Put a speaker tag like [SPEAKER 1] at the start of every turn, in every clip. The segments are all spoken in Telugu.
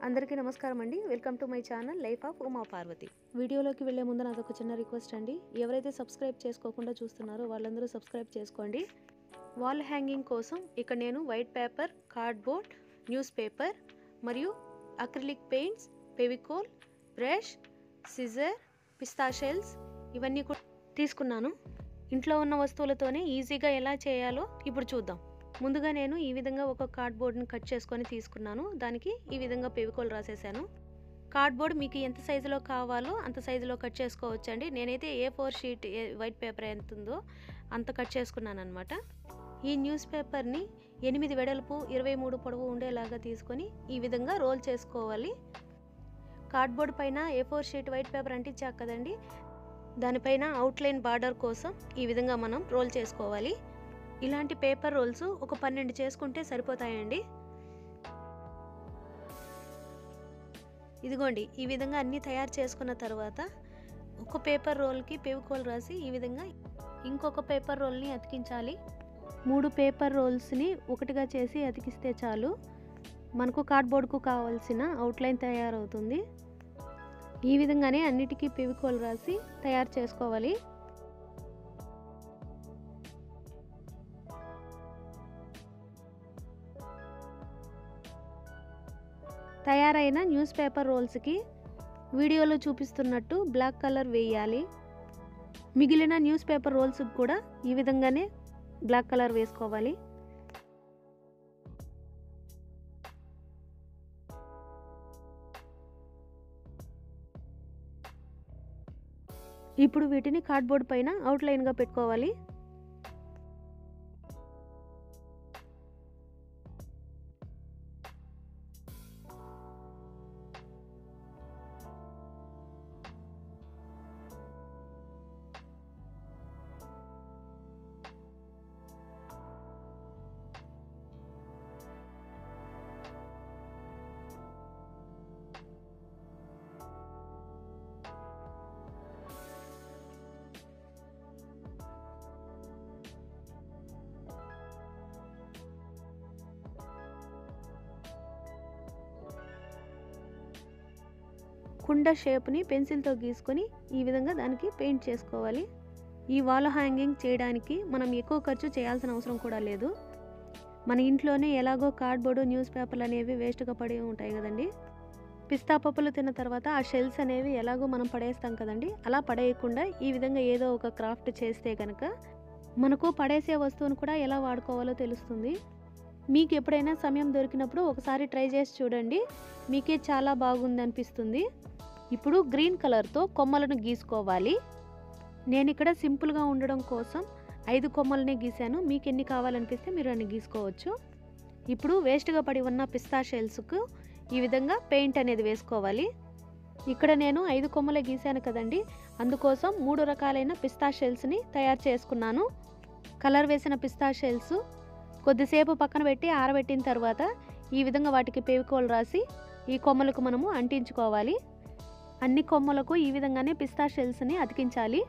[SPEAKER 1] అందరికీ నమస్కారం అండి. Welcome to my channel life of Uma Parvathi. వీడియోలోకి వెళ్ళే ముందు నాదొక చిన్న రిక్వెస్ట్ అండి. ఎవరైతే సబ్స్క్రైబ్ చేసుకోకుండా చూస్తున్నారో వాళ్ళందరూ సబ్స్క్రైబ్ చేసుకోండి. వాల్ హ్యాంగింగ్ కోసం ఇక్కడ నేను white paper, cardboard, newspaper మరియు acrylic paints, Fevicol, brush, scissor, pista shells ఇవన్నీ కూడా తీసుకున్నాను. ఇంట్లో ఉన్న వస్తువులతోనే ఈజీగా ఎలా చేయాలో ఇప్పుడు చూద్దాం. ముందుగా నేను ఈ విధంగా ఒక కార్డ్బోర్డ్ని కట్ చేసుకొని తీసుకున్నాను. దానికి ఈ విధంగా ఫెవికోల్ రాసేసాను. కార్డ్బోర్డ్ మీకు ఎంత సైజులో కావాలో అంత సైజులో కట్ చేసుకోవచ్చండి. నేనైతే A4 షీట్ వైట్ పేపర్ ఎంత ఉందో అంత కట్ చేసుకున్నాను అనమాట. ఈ న్యూస్ పేపర్ని 8 వెడల్పు 23 పొడవు ఉండేలాగా తీసుకొని ఈ విధంగా రోల్ చేసుకోవాలి. కార్డ్బోర్డ్ పైన A4 షీట్ వైట్ పేపర్ అంటించాక కదండి, దానిపైన అవుట్లైన్ బార్డర్ కోసం ఈ విధంగా మనం రోల్ చేసుకోవాలి. ఇలాంటి పేపర్ రోల్స్ ఒక 12 చేసుకుంటే సరిపోతాయండి. ఇదిగోండి, ఈ విధంగా అన్నీ తయారు చేసుకున్న తర్వాత ఒక పేపర్ రోల్కి ఫెవికోల్ రాసి ఈ విధంగా ఇంకొక పేపర్ రోల్ని అతికించాలి. 3 పేపర్ రోల్స్ని ఒకటిగా చేసి అతికిస్తే చాలు, మనకు కార్డ్బోర్డ్కు కావాల్సిన అవుట్లైన్ తయారవుతుంది. ఈ విధంగానే అన్నిటికీ ఫెవికోల్ రాసి తయారు చేసుకోవాలి. తయారైన న్యూస్ పేపర్ రోల్స్కి వీడియోలో చూపిస్తున్నట్టు బ్లాక్ కలర్ వేయాలి. మిగిలిన న్యూస్ పేపర్ రోల్స్కి కూడా ఈ విధంగానే బ్లాక్ కలర్ వేసుకోవాలి. ఇప్పుడు వీటిని కార్డ్బోర్డ్ పైన అవుట్లైన్గా పెట్టుకోవాలి. కుండ షేప్ని పెన్సిల్తో గీసుకొని ఈ విధంగా దానికి పెయింట్ చేసుకోవాలి. ఈ వాల్ హ్యాంగింగ్ చేయడానికి మనం ఎక్కువ ఖర్చు చేయాల్సిన అవసరం కూడా లేదు. మన ఇంట్లోనే ఎలాగో కార్డ్బోర్డు, న్యూస్ పేపర్లు అనేవి వేస్ట్గా పడి ఉంటాయి కదండి. పిస్తా పప్పులు తిన్న తర్వాత ఆ షెల్స్ అనేవి ఎలాగో మనం పడేస్తాం కదండి. అలా పడేయకుండా ఈ విధంగా ఏదో ఒక క్రాఫ్ట్ చేస్తే కనుక మనకు పడేసే వస్తువును కూడా ఎలా వాడుకోవాలో తెలుస్తుంది. మీకు ఎప్పుడైనా సమయం దొరికినప్పుడు ఒకసారి ట్రై చేసి చూడండి, మీకే చాలా బాగుంది అనిపిస్తుంది. ఇప్పుడు గ్రీన్ కలర్తో కొమ్మలను గీసుకోవాలి. నేను ఇక్కడ సింపుల్గా ఉండడం కోసం 5 కొమ్మలనే గీసాను. మీకు ఎన్ని కావాలనిపిస్తే మీరు అన్ని గీసుకోవచ్చు. ఇప్పుడు వేస్ట్గా పడి ఉన్న పిస్తా షెల్స్కు ఈ విధంగా పెయింట్ అనేది వేసుకోవాలి. ఇక్కడ నేను 5 కొమ్మలే గీసాను కదండి, అందుకోసం 3 రకాలైన పిస్తా షెల్స్ని తయారు చేసుకున్నాను. కలర్ వేసిన పిస్తా షెల్స్ కొద్దిసేపు పక్కన పెట్టి ఆరబెట్టిన తర్వాత ఈ విధంగా వాటికి ఫెవికోల్ రాసి ఈ కొమ్మలకు మనము అంటించుకోవాలి. అన్ని కొమ్మలకు ఈ విధంగానే పిస్తా షెల్స్ని అతికించాలి.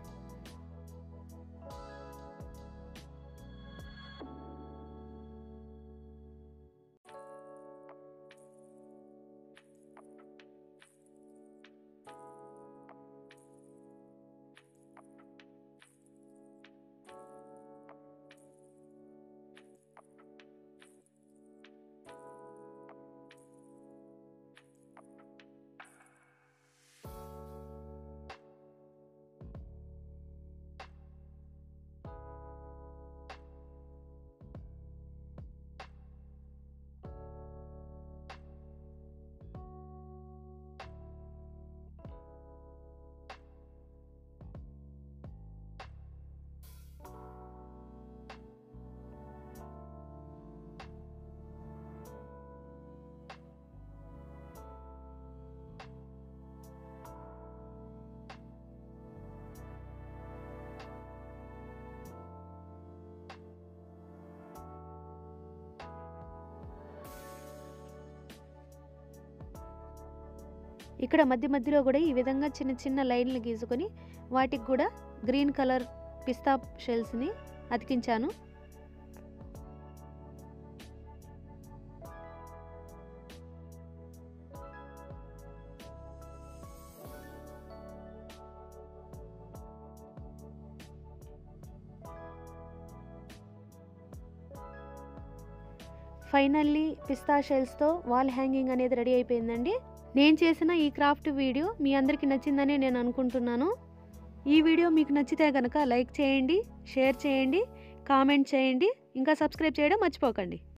[SPEAKER 1] ఇక్కడ మధ్యలో కూడా ఈ విధంగా చిన్న చిన్న లైన్లు గీసుకొని వాటికి కూడా గ్రీన్ కలర్ పిస్తా షెల్స్ని అతికించాను. ఫైనల్లీ పిస్తా షెల్స్తో వాల్ హ్యాంగింగ్ అనేది రెడీ అయిపోయిందండి. నేను చేసిన ఈ క్రాఫ్ట్ వీడియో మీ అందరికీ నచ్చిందని నేను అనుకుంటున్నాను. ఈ వీడియో మీకు నచ్చితే కనుక లైక్ చేయండి, షేర్ చేయండి, కామెంట్ చేయండి, ఇంకా సబ్స్క్రైబ్ చేయడం మర్చిపోకండి.